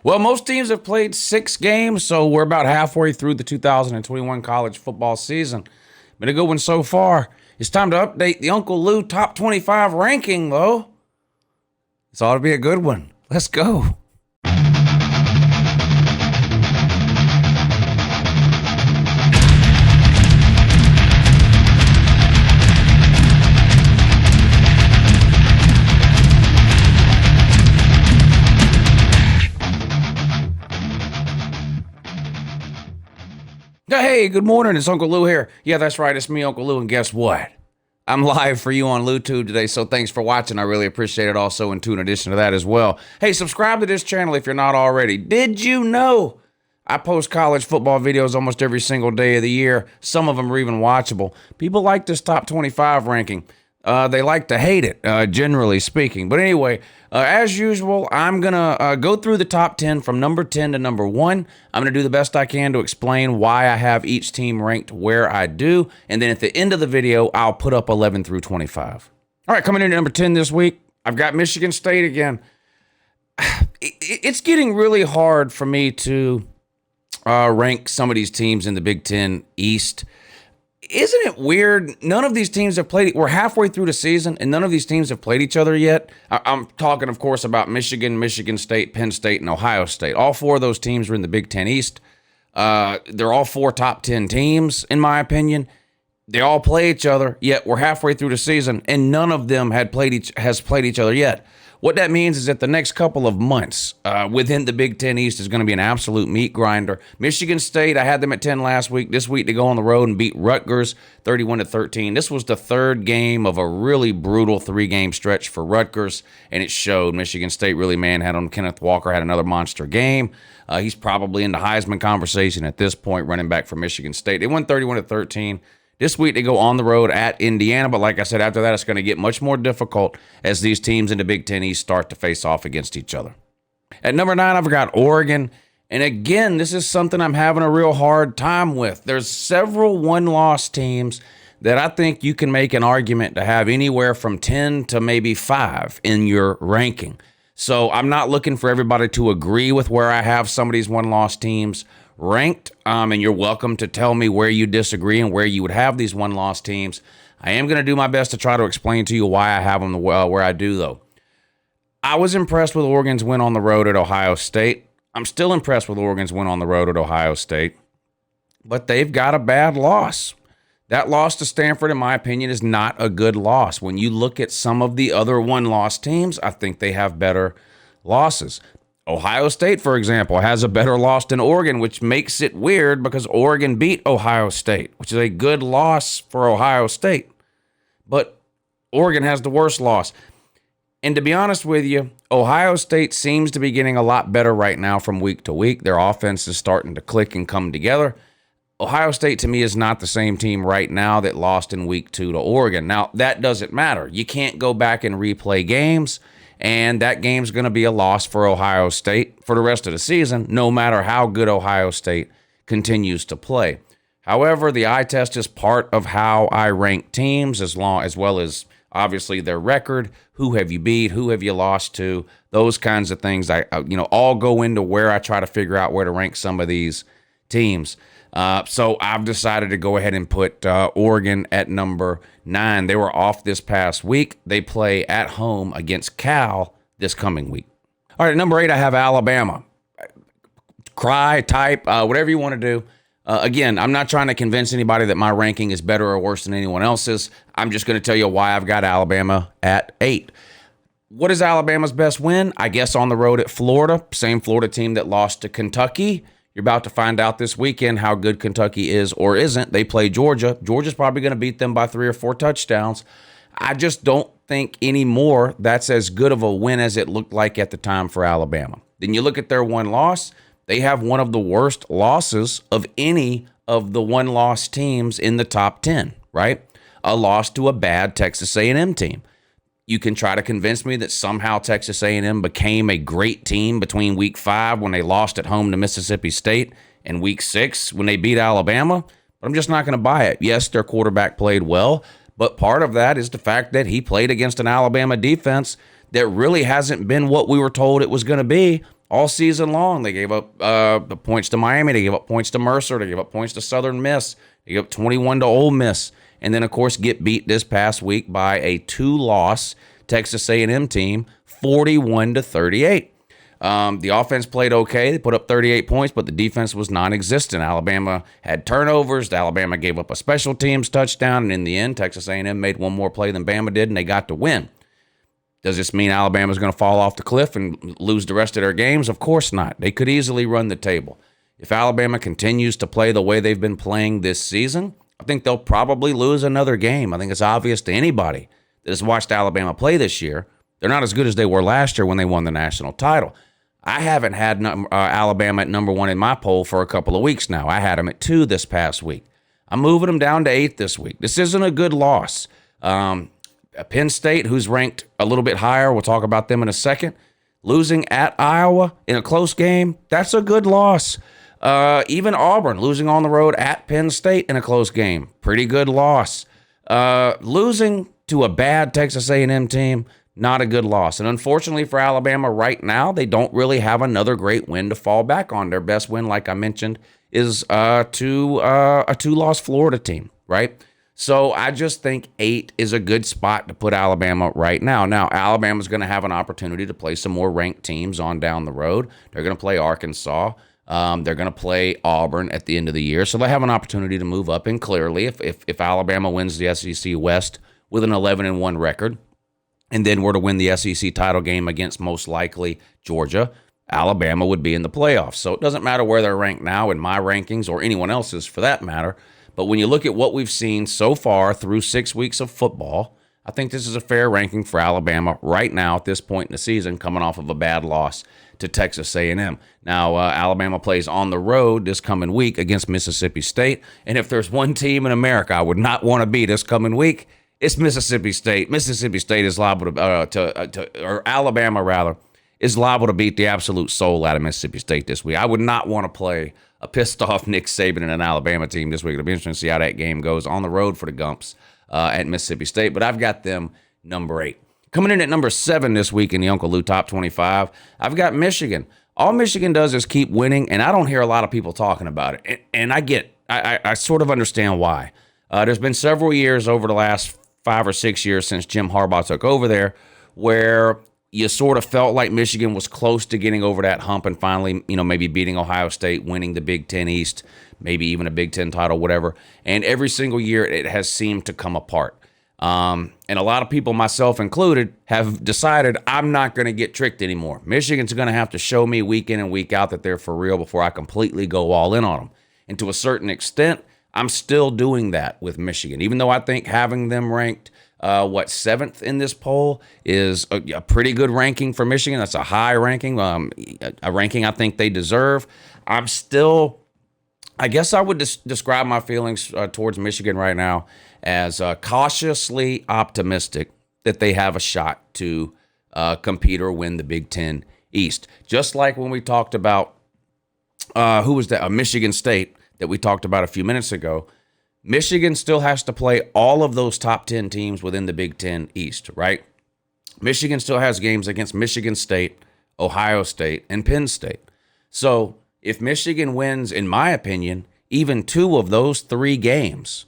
Well, most teams have played 6 games, so we're about halfway through the 2021 college football season. Been a good one so far. It's time to update the Uncle Lou top 25 ranking, though. This ought to be a good one. Let's go. Hey, good morning. It's Uncle Lou here. Yeah, that's right. It's me, Uncle Lou, and guess what? I'm live for you on LouTube today, so thanks for watching. I really appreciate it. Also, in addition to that as well. Hey, subscribe to this channel if you're not already. Did you know I post college football videos almost every single day of the year? Some of them are even watchable. People like this top 25 ranking. They like to hate it, generally speaking. But anyway, as usual, I'm going to go through the top 10 from number 10 to number 1. I'm going to do the best I can to explain why I have each team ranked where I do. And then at the end of the video, I'll put up 11 through 25. All right, coming in at number 10 this week, I've got Michigan State again. It's getting really hard for me to rank some of these teams in the Big Ten East. Isn't it weird? None of these teams have played. We're halfway through the season, and none of these teams have played each other yet. I'm talking, of course, about Michigan, Michigan State, Penn State, and Ohio State. All 4 of those teams are in the Big Ten East. They're all 4 top 10 teams, in my opinion. They all play each other, yet we're halfway through the season, and none of them has played each other yet. What that means is that the next couple of months within the Big Ten East is going to be an absolute meat grinder. Michigan State, I had them at 10 last week. This week they go on the road and beat Rutgers 31-13. This was the third game of a really brutal 3-game stretch for Rutgers, and it showed. Michigan State really manhandled them. Kenneth Walker had another monster game. He's probably in the Heisman conversation at this point, running back for Michigan State. They won 31-13. This week, they go on the road at Indiana, but like I said, after that, it's going to get much more difficult as these teams in the Big Ten East start to face off against each other. At number 9, I've got Oregon, and again, this is something I'm having a real hard time with. There's several one-loss teams that I think you can make an argument to have anywhere from 10 to maybe 5 in your ranking. So I'm not looking for everybody to agree with where I have some of these one-loss teams ranked, and you're welcome to tell me where you disagree and where you would have these one-loss teams. I am going to do my best to try to explain to you why I have them where I do, though. I was impressed with Oregon's win on the road at Ohio State. I'm still impressed with Oregon's win on the road at Ohio State, but they've got a bad loss. That loss to Stanford, in my opinion, is not a good loss. When you look at some of the other one-loss teams, I think they have better losses. Ohio State, for example, has a better loss than Oregon, which makes it weird because Oregon beat Ohio State, which is a good loss for Ohio State. But Oregon has the worst loss. And to be honest with you, Ohio State seems to be getting a lot better right now from week to week. Their offense is starting to click and come together. Ohio State, to me, is not the same team right now that lost in week 2 to Oregon. Now, that doesn't matter. You can't go back and replay games. And that game's going to be a loss for Ohio State for the rest of the season, no matter how good Ohio State continues to play. However, the eye test is part of how I rank teams, as well as obviously their record. Who have you beat? Who have you lost to? Those kinds of things, all go into where I try to figure out where to rank some of these teams. So I've decided to go ahead and put Oregon at number 9. They were off this past week. They play at home against Cal this coming week. All right, at number 8, I have Alabama. Cry, type, whatever you want to do. Again, I'm not trying to convince anybody that my ranking is better or worse than anyone else's. I'm just going to tell you why I've got Alabama at 8. What is Alabama's best win? I guess on the road at Florida, same Florida team that lost to Kentucky. You're about to find out this weekend how good Kentucky is or isn't. They play Georgia. Georgia's probably going to beat them by 3 or 4 touchdowns. I just don't think anymore that's as good of a win as it looked like at the time for Alabama. Then you look at their one loss. They have one of the worst losses of any of the one-loss teams in the top 10, right? A loss to a bad Texas A&M team. You can try to convince me that somehow Texas A&M became a great team between week 5 when they lost at home to Mississippi State and week 6 when they beat Alabama, but I'm just not going to buy it. Yes, their quarterback played well, but part of that is the fact that he played against an Alabama defense that really hasn't been what we were told it was going to be all season long. They gave up the points to Miami. They gave up points to Mercer. They gave up points to Southern Miss. They gave up 21 to Ole Miss. And then, of course, get beat this past week by a 2-loss Texas A&M team, 41 to 38. The offense played okay. They put up 38 points, but the defense was non-existent. Alabama had turnovers. Alabama gave up a special teams touchdown, and in the end, Texas A&M made one more play than Bama did, and they got to win. Does this mean Alabama's going to fall off the cliff and lose the rest of their games? Of course not. They could easily run the table. If Alabama continues to play the way they've been playing this season, I think they'll probably lose another game. I think it's obvious to anybody that has watched Alabama play this year. They're not as good as they were last year when they won the national title. I haven't had Alabama at number 1 in my poll for a couple of weeks now. I had them at 2 this past week. I'm moving them down to 8 this week. This isn't a good loss. Penn State, who's ranked a little bit higher, we'll talk about them in a second, losing at Iowa in a close game, that's a good loss. Even Auburn losing on the road at Penn State in a close game, pretty good loss. Losing to a bad Texas A&M team, not a good loss. And unfortunately for Alabama right now, they don't really have another great win to fall back on. Their best win, like I mentioned, is to a 2-loss Florida team, right? So I just think 8 is a good spot to put Alabama right now. Now, Alabama's going to have an opportunity to play some more ranked teams on down the road. They're going to play Arkansas. They're going to play Auburn at the end of the year. So they have an opportunity to move up. And clearly, if Alabama wins the SEC West with an 11-1 record, and then were to win the SEC title game against most likely Georgia, Alabama would be in the playoffs. So it doesn't matter where they're ranked now in my rankings or anyone else's for that matter. But when you look at what we've seen so far through 6 weeks of football, I think this is a fair ranking for Alabama right now at this point in the season, coming off of a bad loss to Texas A&M. Now, Alabama plays on the road this coming week against Mississippi State. And if there's one team in America I would not want to be this coming week, it's Mississippi State. Mississippi State is liable or Alabama rather, is liable to beat the absolute soul out of Mississippi State this week. I would not want to play a pissed off Nick Saban and an Alabama team this week. It'll be interesting to see how that game goes on the road for the Gumps at Mississippi State. But I've got them number 8. Coming in at number 7 this week in the UncleLou Top 25, I've got Michigan. All Michigan does is keep winning, and I don't hear a lot of people talking about it. And I sort of understand why. There's been several years over the last 5 or 6 years since Jim Harbaugh took over there where you sort of felt like Michigan was close to getting over that hump and finally, maybe beating Ohio State, winning the Big Ten East, maybe even a Big Ten title, whatever. And every single year it has seemed to come apart. And a lot of people, myself included, have decided I'm not going to get tricked anymore. Michigan's going to have to show me week in and week out that they're for real before I completely go all in on them. And to a certain extent, I'm still doing that with Michigan, even though I think having them ranked 7th in this poll is a pretty good ranking for Michigan. That's a high ranking, a ranking I think they deserve. I'm still, I guess I would describe my feelings towards Michigan right now as cautiously optimistic that they have a shot to compete or win the Big Ten East. Just like when we talked about, who was that? Michigan State that we talked about a few minutes ago. Michigan still has to play all of those top 10 teams within the Big Ten East, right? Michigan still has games against Michigan State, Ohio State, and Penn State. So if Michigan wins, in my opinion, even 2 of those 3 games,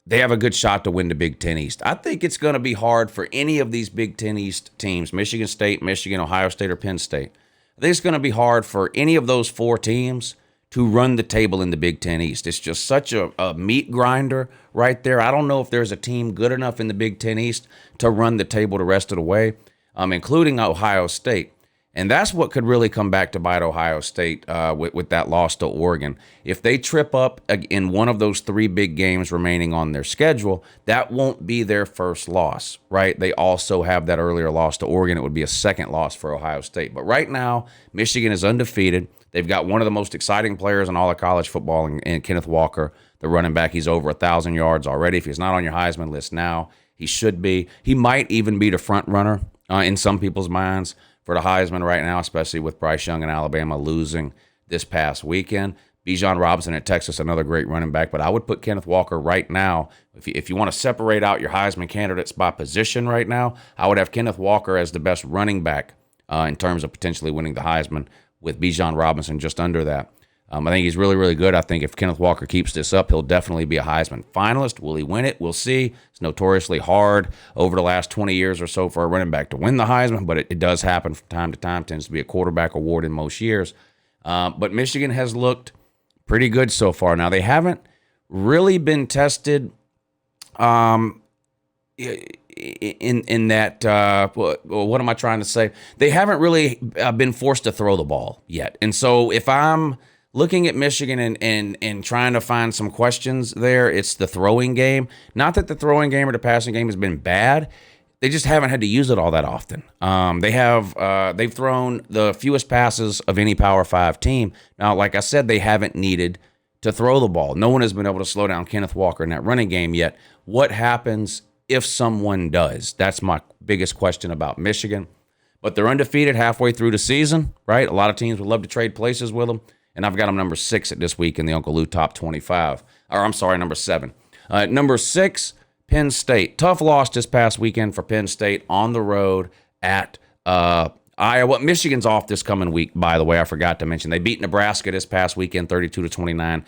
they have a good shot to win the Big Ten East. I think it's going to be hard for any of these Big Ten East teams, Michigan State, Michigan, Ohio State, or Penn State. I think it's going to be hard for any of those 4 teams to run the table in the Big Ten East. It's just such a meat grinder right there. I don't know if there's a team good enough in the Big Ten East to run the table the rest of the way, including Ohio State. And that's what could really come back to bite Ohio State with that loss to Oregon. If they trip up in one of those 3 big games remaining on their schedule, that won't be their first loss, right? They also have that earlier loss to Oregon. It would be a second loss for Ohio State. But right now, Michigan is undefeated. They've got one of the most exciting players in all of college football in Kenneth Walker, the running back. He's over 1,000 yards already. If he's not on your Heisman list now, he should be. He might even be the front runner in some people's minds for the Heisman right now, especially with Bryce Young and Alabama losing this past weekend. Bijan Robinson at Texas, another great running back. But I would put Kenneth Walker right now. If you want to separate out your Heisman candidates by position right now, I would have Kenneth Walker as the best running back in terms of potentially winning the Heisman, with Bijan Robinson just under that. I think he's really, really good. I think if Kenneth Walker keeps this up, he'll definitely be a Heisman finalist. Will he win it? We'll see. It's notoriously hard over the last 20 years or so for a running back to win the Heisman, but it does happen from time to time. It tends to be a quarterback award in most years. But Michigan has looked pretty good so far. Now, they haven't really been tested in that, what am I trying to say? They haven't really been forced to throw the ball yet. And so if I'm looking at Michigan and trying to find some questions there, it's the throwing game. Not that the throwing game or the passing game has been bad. They just haven't had to use it all that often. They've thrown the fewest passes of any Power 5 team. Now, like I said, they haven't needed to throw the ball. No one has been able to slow down Kenneth Walker in that running game yet. What happens if someone does? That's my biggest question about Michigan. But they're undefeated halfway through the season, right? A lot of teams would love to trade places with them. And I've got them number 6 at this week in the UncleLou top 25. Or I'm sorry, number 7. Number 6, Penn State. Tough loss this past weekend for Penn State on the road at Iowa. Michigan's off this coming week, by the way. I forgot to mention. They beat Nebraska this past weekend, 32-29.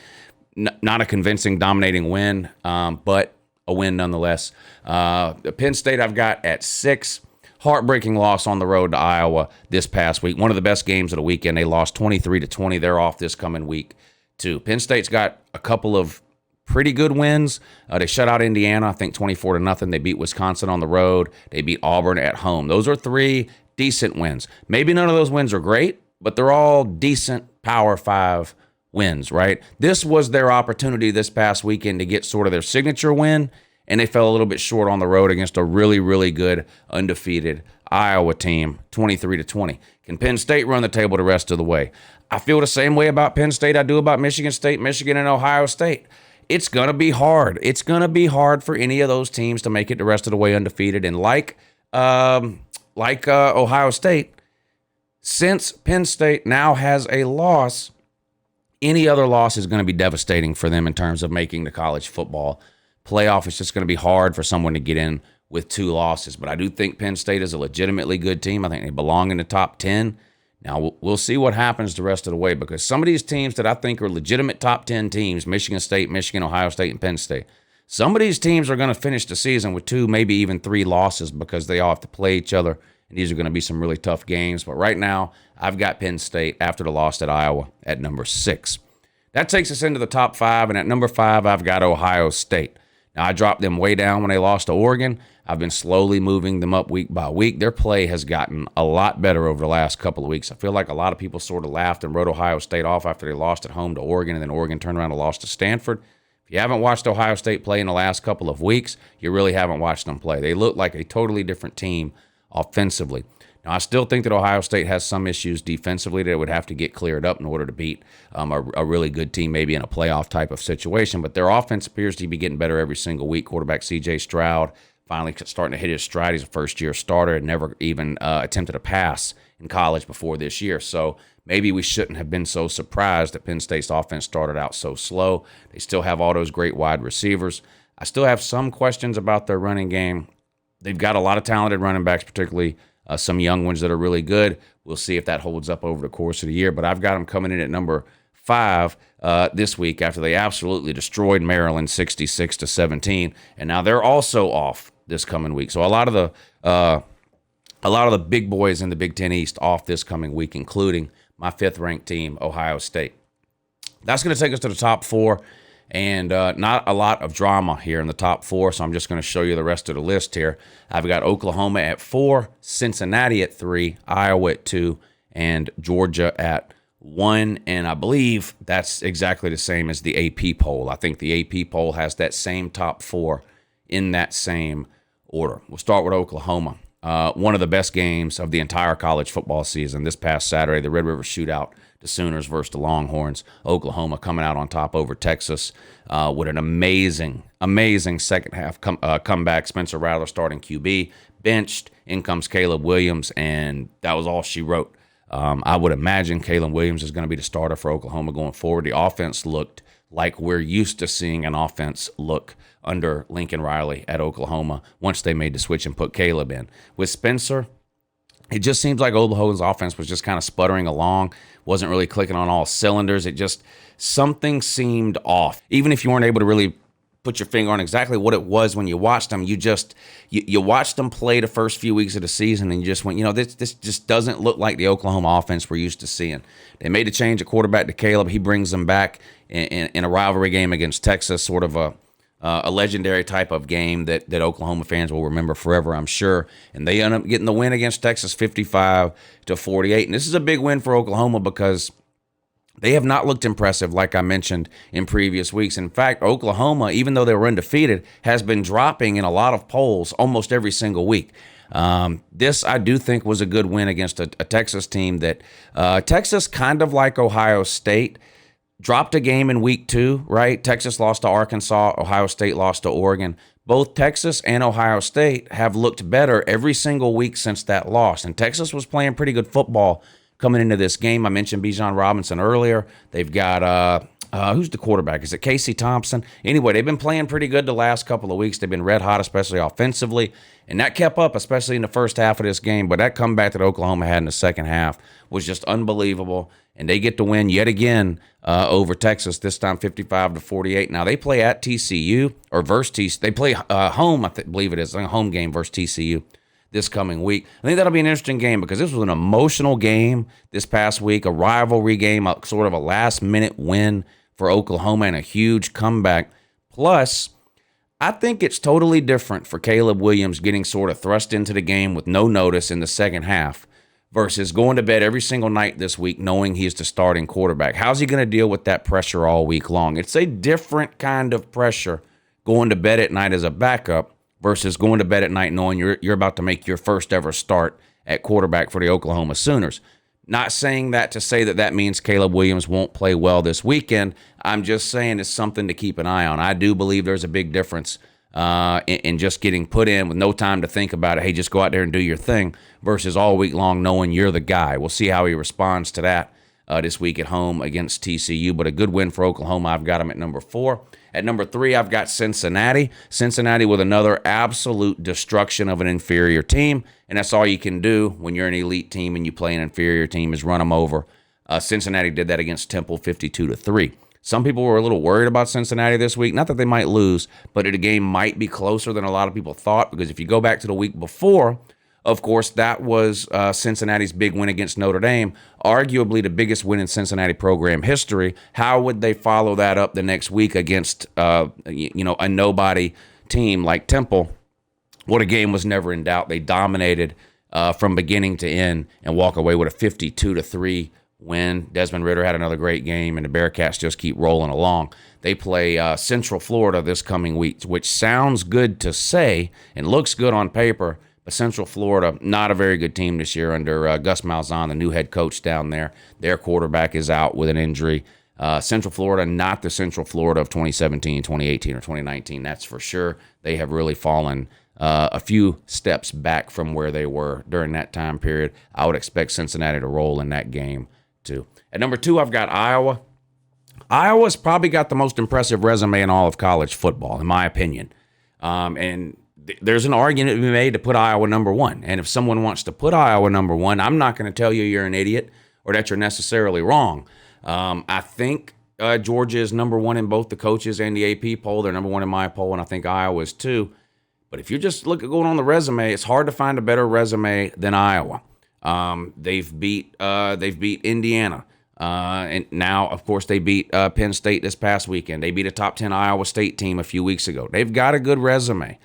Not a convincing, dominating win, but a win nonetheless. Penn State I've got at 6. Heartbreaking loss on the road to Iowa this past week. One of the best games of the weekend. They lost 23-20. They're off this coming week, too. Penn State's got a couple of pretty good wins. They shut out Indiana, I think 24-0. They beat Wisconsin on the road. They beat Auburn at home. Those are 3 decent wins. Maybe none of those wins are great, but they're all decent Power 5 wins, right? This was their opportunity this past weekend to get sort of their signature win, and they fell a little bit short on the road against a really, really good undefeated Iowa team, 23-20. Can Penn State run the table the rest of the way? I feel the same way about Penn State I do about Michigan State, Michigan, and Ohio State. It's going to be hard. It's going to be hard for any of those teams to make it the rest of the way undefeated. And like Ohio State, since Penn State now has a loss, any other loss is going to be devastating for them in terms of making the college football playoff. It's just going to be hard for someone to get in with 2 losses. But I do think Penn State is a legitimately good team. I think they belong in the top 10. Now, we'll see what happens the rest of the way, because some of these teams that I think are legitimate top 10 teams, Michigan State, Michigan, Ohio State, and Penn State, some of these teams are going to finish the season with 2, maybe even 3 losses, because they all have to play each other, and these are going to be some really tough games. But right now, I've got Penn State after the loss at Iowa at number 6. That takes us into the top 5, and at number 5, I've got Ohio State. Now, I dropped them way down when they lost to Oregon. I've been slowly moving them up week by week. Their play has gotten a lot better over the last couple of weeks. I feel like a lot of people sort of laughed and wrote Ohio State off after they lost at home to Oregon, and then Oregon turned around and lost to Stanford. If you haven't watched Ohio State play in the last couple of weeks, you really haven't watched them play. They look like a totally different team offensively. Now, I still think that Ohio State has some issues defensively that would have to get cleared up in order to beat a really good team, maybe in a playoff type of situation. But their offense appears to be getting better every single week. Quarterback C.J. Stroud finally starting to hit his stride. He's a first-year starter and never even attempted a pass in college before this year. So maybe we shouldn't have been so surprised that Penn State's offense started out so slow. They still have all those great wide receivers. I still have some questions about their running game. They've got a lot of talented running backs, particularly some young ones that are really good. We'll see if that holds up over the course of the year. But I've got them coming in at number 5 this week after they absolutely destroyed Maryland 66-17, and now they're also off this coming week. So a lot of the big boys in the Big Ten East off this coming week, including my 5th-ranked team, Ohio State. That's going to take us to the top 4. And not a lot of drama here in the top 4, so I'm just going to show you the rest of the list here. I've got Oklahoma at 4, Cincinnati at 3, Iowa at 2, and Georgia at 1. And I believe that's exactly the same as the AP poll. I think the AP poll has that same top 4 in that same order. We'll start with Oklahoma. One of the best games of the entire college football season this past Saturday, the Red River Shootout. The Sooners versus the Longhorns. Oklahoma coming out on top over Texas with an amazing second half comeback. Spencer Rattler starting QB, benched. In comes Caleb Williams, and that was all she wrote. I would imagine Caleb Williams is going to be the starter for Oklahoma going forward. The offense looked like we're used to seeing an offense look under Lincoln Riley at Oklahoma once they made the switch and put Caleb in. With Spencer, It just seems like Oklahoma's offense was just kind of sputtering along, wasn't really clicking on all cylinders. Something seemed off. Even if you weren't able to really put your finger on exactly what it was when you watched them, you watched them play the first few weeks of the season, and you just went, this just doesn't look like the Oklahoma offense we're used to seeing. They made a change at quarterback to Caleb. He brings them back in a rivalry game against Texas, sort of a legendary type of game that Oklahoma fans will remember forever, I'm sure. And they end up getting the win against Texas 55-48. And this is a big win for Oklahoma because they have not looked impressive, like I mentioned in previous weeks. In fact, Oklahoma, even though they were undefeated, has been dropping in a lot of polls almost every single week. This, I do think, was a good win against a Texas team that Texas, kind of like Ohio State, dropped a game in week 2, right? Texas lost to Arkansas. Ohio State lost to Oregon. Both Texas and Ohio State have looked better every single week since that loss. And Texas was playing pretty good football coming into this game. I mentioned Bijan Robinson earlier. They've got, who's the quarterback? Is it Casey Thompson? Anyway, they've been playing pretty good the last couple of weeks. They've been red hot, especially offensively. And that kept up, especially in the first half of this game. But that comeback that Oklahoma had in the second half was just unbelievable. And they get to win yet again over Texas, this time 55-48. Now, they play at TCU, or versus TCU. They play home, believe it is, a home game versus TCU this coming week. I think that'll be an interesting game because this was an emotional game this past week, a rivalry game, sort of a last-minute win for Oklahoma and a huge comeback. Plus, I think it's totally different for Caleb Williams getting sort of thrust into the game with no notice in the second half versus going to bed every single night this week knowing he's the starting quarterback. How's he going to deal with that pressure all week long? It's a different kind of pressure going to bed at night as a backup versus going to bed at night knowing you're about to make your first ever start at quarterback for the Oklahoma Sooners. Not saying that to say that means Caleb Williams won't play well this weekend. I'm just saying it's something to keep an eye on. I do believe there's a big difference in just getting put in with no time to think about it. Hey, just go out there and do your thing versus all week long knowing you're the guy. We'll see how he responds to that this week at home against TCU. But a good win for Oklahoma. I've got him at number 4. At number 3, I've got Cincinnati. Cincinnati with another absolute destruction of an inferior team. And that's all you can do when you're an elite team and you play an inferior team is run them over. Cincinnati did that against Temple 52-3. Some people were a little worried about Cincinnati this week. Not that they might lose, but the game might be closer than a lot of people thought because if you go back to the week before, of course, that was Cincinnati's big win against Notre Dame, arguably the biggest win in Cincinnati program history. How would they follow that up the next week against, a nobody team like Temple? What a game was never in doubt. They dominated from beginning to end and walk away with a 52-3 win. Desmond Ridder had another great game, and the Bearcats just keep rolling along. They play Central Florida this coming week, which sounds good to say and looks good on paper, but Central Florida, not a very good team this year under Gus Malzahn, the new head coach down there. Their quarterback is out with an injury. Central Florida, not the Central Florida of 2017, 2018, or 2019, that's for sure. They have really fallen a few steps back from where they were during that time period. I would expect Cincinnati to roll in that game too. At number 2, I've got Iowa. Iowa's probably got the most impressive resume in all of college football, in my opinion. There's an argument to be made to put Iowa number 1. And if someone wants to put Iowa number 1, I'm not going to tell you you're an idiot or that you're necessarily wrong. I think Georgia is number 1 in both the coaches and the AP poll. They're number 1 in my poll, and I think Iowa is too. But if you just look at going on the resume, it's hard to find a better resume than Iowa. They've beat Indiana. And now, of course, they beat Penn State this past weekend. They beat a top 10 Iowa State team a few weeks ago. They've got a good resume.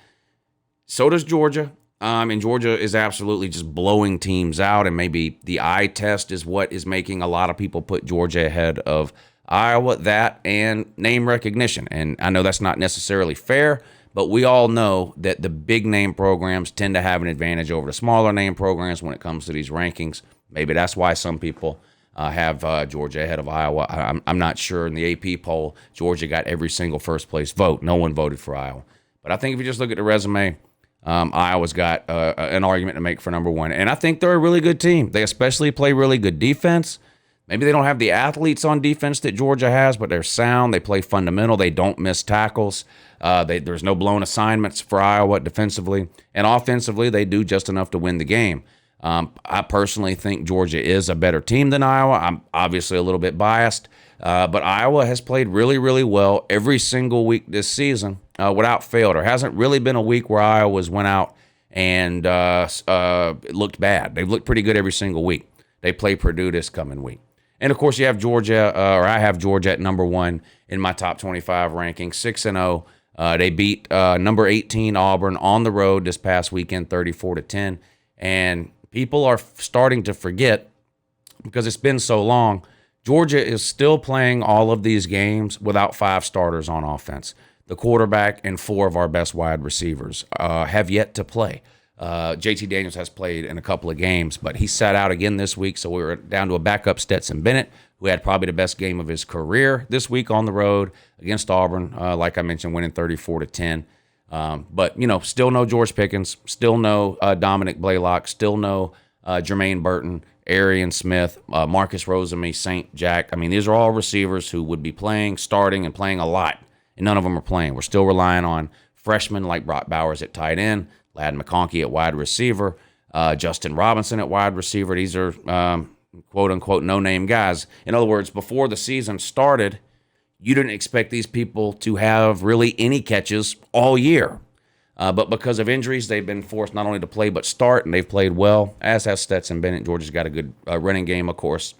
So does Georgia. And Georgia is absolutely just blowing teams out. And maybe the eye test is what is making a lot of people put Georgia ahead of Iowa. That and name recognition. And I know that's not necessarily fair, but we all know that the big name programs tend to have an advantage over the smaller name programs when it comes to these rankings. Maybe that's why some people have Georgia ahead of Iowa. I'm not sure. In the AP poll, Georgia got every single first place vote. No one voted for Iowa. But I think if you just look at the resume, Iowa's got an argument to make for number 1. And I think they're a really good team. They especially play really good defense. Maybe they don't have the athletes on defense that Georgia has, but they're sound. They play fundamental. They don't miss tackles. There's no blown assignments for Iowa defensively. And offensively, they do just enough to win the game. I personally think Georgia is a better team than Iowa. I'm obviously a little bit biased, but Iowa has played really, really well every single week this season without fail. There hasn't really been a week where Iowa's went out and it looked bad. They've looked pretty good every single week. They play Purdue this coming week. And, of course, you have Georgia, or I have Georgia at number 1 in my top 25 ranking, 6-0. They beat number 18 Auburn on the road this past weekend, 34-10. And people are starting to forget, because it's been so long, Georgia is still playing all of these games without 5 starters on offense. The quarterback and 4 of our best wide receivers have yet to play. JT Daniels has played in a couple of games, but he sat out again this week, so we were down to a backup Stetson Bennett, who had probably the best game of his career this week on the road against Auburn, like I mentioned, winning 34-10. But, still no George Pickens, still no Dominic Blaylock, still no Jermaine Burton, Arian Smith, Marcus Rosemy, St. Jack. I mean, these are all receivers who would be playing, starting, and playing a lot, and none of them are playing. We're still relying on freshmen like Brock Bowers at tight end, Ladd McConkey at wide receiver, Justin Robinson at wide receiver. These are quote-unquote no-name guys. In other words, before the season started, you didn't expect these people to have really any catches all year. But because of injuries, they've been forced not only to play but start, and they've played well, as has Stetson Bennett. Georgia's got a good running game, of course,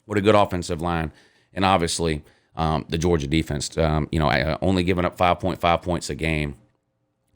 with a good offensive line. And obviously, the Georgia defense, only giving up 5.5 points a game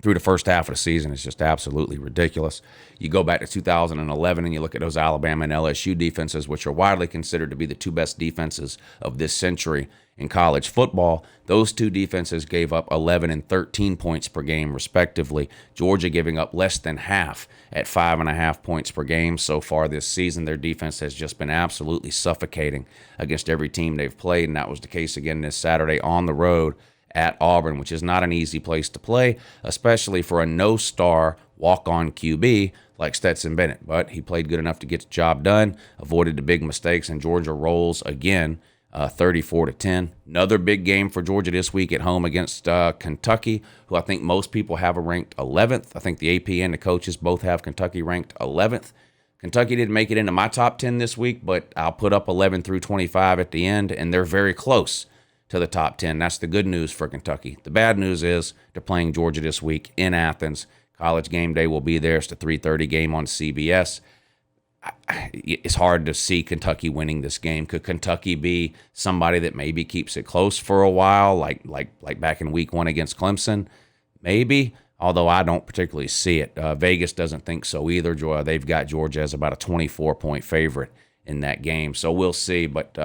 through the first half of the season is just absolutely ridiculous. You go back to 2011 and you look at those Alabama and LSU defenses, which are widely considered to be the 2 best defenses of this century in college football. Those 2 defenses gave up 11 and 13 points per game, respectively. Georgia giving up less than half at 5.5 points per game so far this season. Their defense has just been absolutely suffocating against every team they've played, and that was the case again this Saturday on the road at Auburn, which is not an easy place to play, especially for a no-star walk-on QB like Stetson Bennett. But he played good enough to get the job done, avoided the big mistakes, and Georgia rolls again, 34-10. Another big game for Georgia this week at home against Kentucky, who I think most people have ranked 11th. I think the AP and the coaches both have Kentucky ranked 11th. Kentucky didn't make it into my top 10 this week, but I'll put up 11 through 25 at the end, and they're very close to the top 10. That's the good news for Kentucky. The bad news is they're playing Georgia this week in Athens. College game day will be there. It's the 3:30 game on CBS. It's hard to see Kentucky winning this game. Could Kentucky be somebody that maybe keeps it close for a while, like back in week 1 against Clemson? Maybe, although I don't particularly see it. Vegas doesn't think so either. They've got Georgia as about a 24-point favorite in that game, so we'll see. But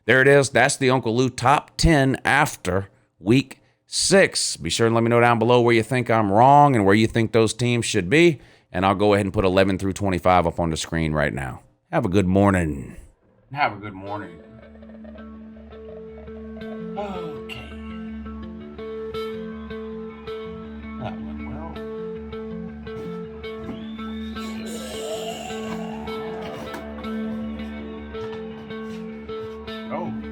there it is. That's the UncleLou top 10 after week 6. Be sure and let me know down below where you think I'm wrong and where you think those teams should be. And I'll go ahead and put 11 through 25 up on the screen right now. Have a good morning. Have a good morning. Okay. That went well. Oh.